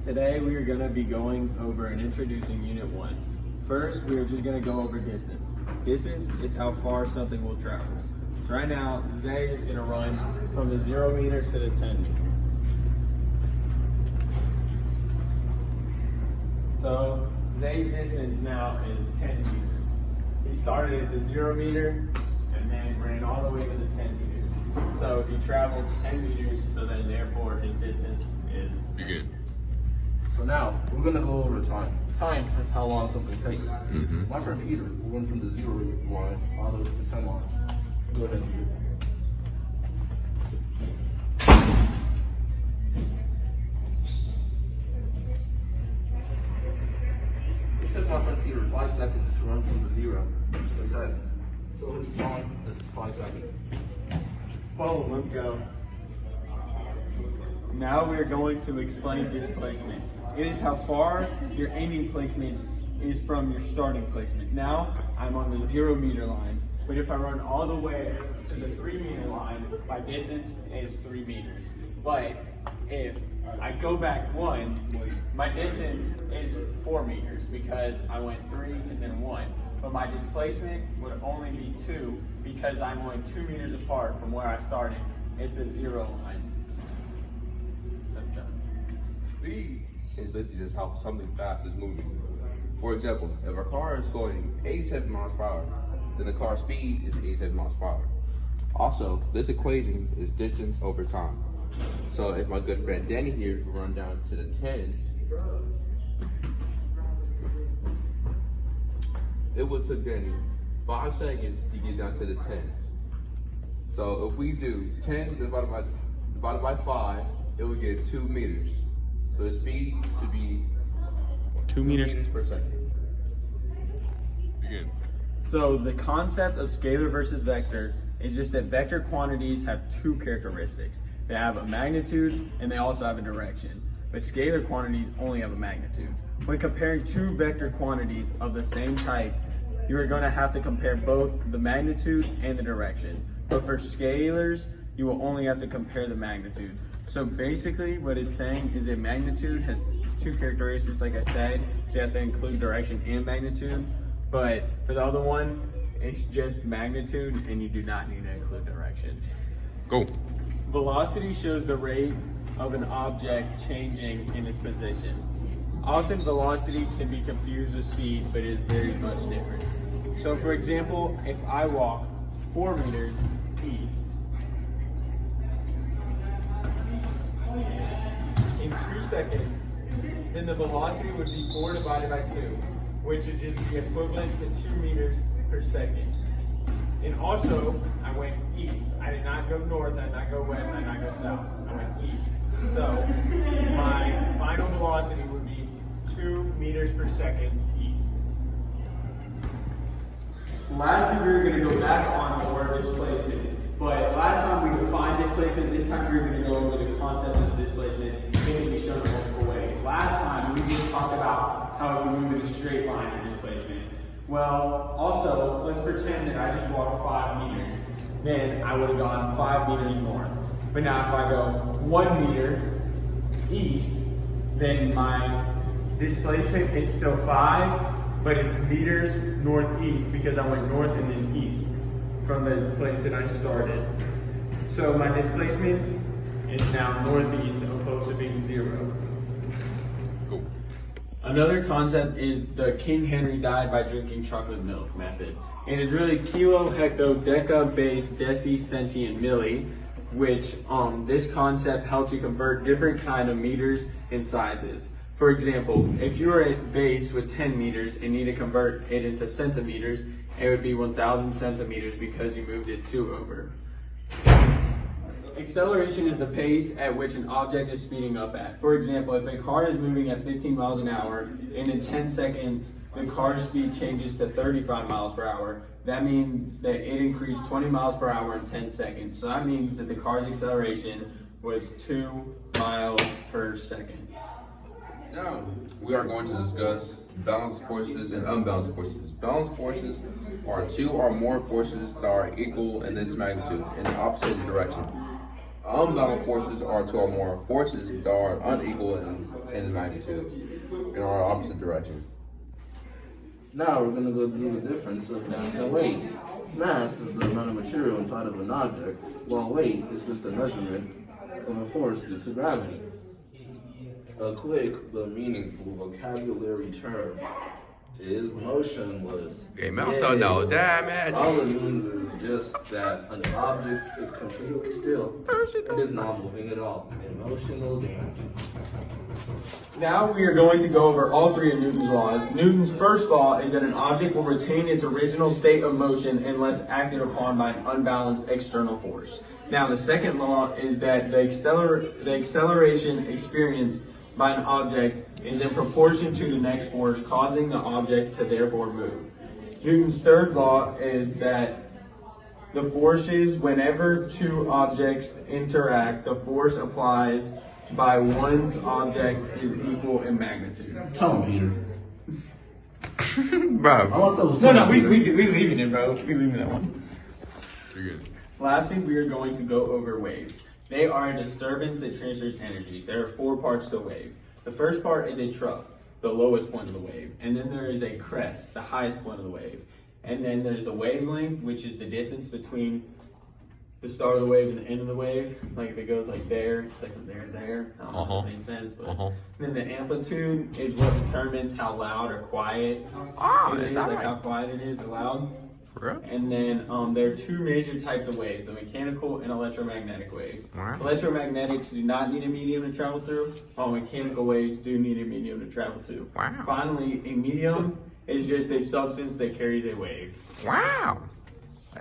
Today we are going to be going over and introducing Unit 1. First, we are just going to go over distance. Distance is how far something will travel. So right now, Zay is going to run from the 0 meter to the 10 meter. So Zay's distance now is 10 meters. He started at the 0 meter and then ran all the way to the 10 meters. So he traveled 10 meters, so then therefore his distance is... You're good. So now, we're gonna go over time. Time is how long something takes. My friend Peter will run from the 0 line all the way to the 10 line. Go ahead, Peter. It took my friend Peter 5 seconds to run from the 0 to the 10. So his time is 5 seconds. Whoa, let's go. Now we are going to explain displacement. It is how far your aiming placement is from your starting placement. Now I'm on the 0 meter line, but if I run all the way to the 3 meter line, my distance is 3 meters. But if I go back 1, my distance is 4 meters because I went 3 and then 1. But my displacement would only be 2 because I'm only 2 meters apart from where I started at the 0 line. So done. Speed is basically just how something fast is moving. For example, if a car is going 87 miles per hour, then the car's speed is 87 miles per hour. Also, this equation is distance over time. So if my good friend Danny here will run down to the 10, it would take Danny 5 seconds to get down to the 10. So if we do 10 divided by 5, it would get 2 meters. So the speed should be 2 meters per second. Begin. So the concept of scalar versus vector is just that vector quantities have 2 characteristics. They have a magnitude and they also have a direction. But scalar quantities only have a magnitude. When comparing 2 vector quantities of the same type, you are going to have to compare both the magnitude and the direction. But for scalars, you will only have to compare the magnitude. So basically what it's saying is that magnitude has 2 characteristics, like I said, so you have to include direction and magnitude. But for the other one, it's just magnitude and you do not need to include direction. Go. Velocity shows the rate of an object changing in its position. Often velocity can be confused with speed, but it is very much different. So for example, if I walk 4 meters east, in 2 seconds, then the velocity would be 4 divided by 2, which would just be equivalent to 2 meters per second. And also, I went east. I did not go north, I did not go west, I did not go south. I went east. So my final velocity would be 2 meters per second east. Lastly, we're going to go back on the word displacement. But last time we defined displacement, this time we're going to go over the concept of displacement. It can be shown in multiple ways. Last time we just talked about how if you move in a straight line your displacement. Well, also, let's pretend that I just walked 5 meters. Then I would have gone 5 meters north. But now if I go 1 meter east, then my displacement is still 5, but it's meters northeast because I went north and then east from the place that I started. So my displacement is now northeast opposed to being 0. Go. Another concept is the King Henry died by drinking chocolate milk method. And it's really kilo, hecto, deca, base, deci, centi, and milli, which this concept helps you convert different kind of meters and sizes. For example, if you were at base with 10 meters and need to convert it into centimeters, it would be 1,000 centimeters because you moved it 2 over. Acceleration is the pace at which an object is speeding up at. For example, if a car is moving at 15 miles an hour and in 10 seconds the car's speed changes to 35 miles per hour, that means that it increased 20 miles per hour in 10 seconds. So that means that the car's acceleration was 2 miles per second. Now, we are going to discuss balanced forces and unbalanced forces. Balanced forces are 2 or more forces that are equal in its magnitude in the opposite direction. Unbound forces are two or more forces that are unequal in magnitude and are opposite direction. Now we're going to go through the difference of mass and weight. Mass is the amount of material inside of an object, while weight is just a measurement of a force due to gravity. A quick but meaningful vocabulary term is motionless. Okay, man, also no damage. All it means is just that an object is completely still and is not moving at all. Emotional damage. Now we are going to go over all three of Newton's laws. Newton's first law is that an object will retain its original state of motion unless acted upon by an unbalanced external force. Now the second law is that the acceleration experienced by an object is in proportion to the next force, causing the object to therefore move. Newton's third law is that the forces, whenever two objects interact, the force applies by one's object is equal in magnitude. Tell him, Peter. Bro. We leaving it, bro. We leaving that one. You're good. Lastly, we are going to go over waves. They are a disturbance that transfers energy. There are 4 parts to a wave. The first part is a trough, the lowest point of the wave. And then there is a crest, the highest point of the wave. And then there's the wavelength, which is the distance between the start of the wave and the end of the wave. Like if it goes like there, it's like from there to there. I don't know if that makes sense. But then the amplitude is what determines how loud or quiet it is, like how quiet it is or loud. And then there are 2 major types of waves, the mechanical and electromagnetic waves. Electromagnetics do not need a medium to travel through, while mechanical waves do need a medium to travel to. Finally, a medium is just a substance that carries a wave. Wow.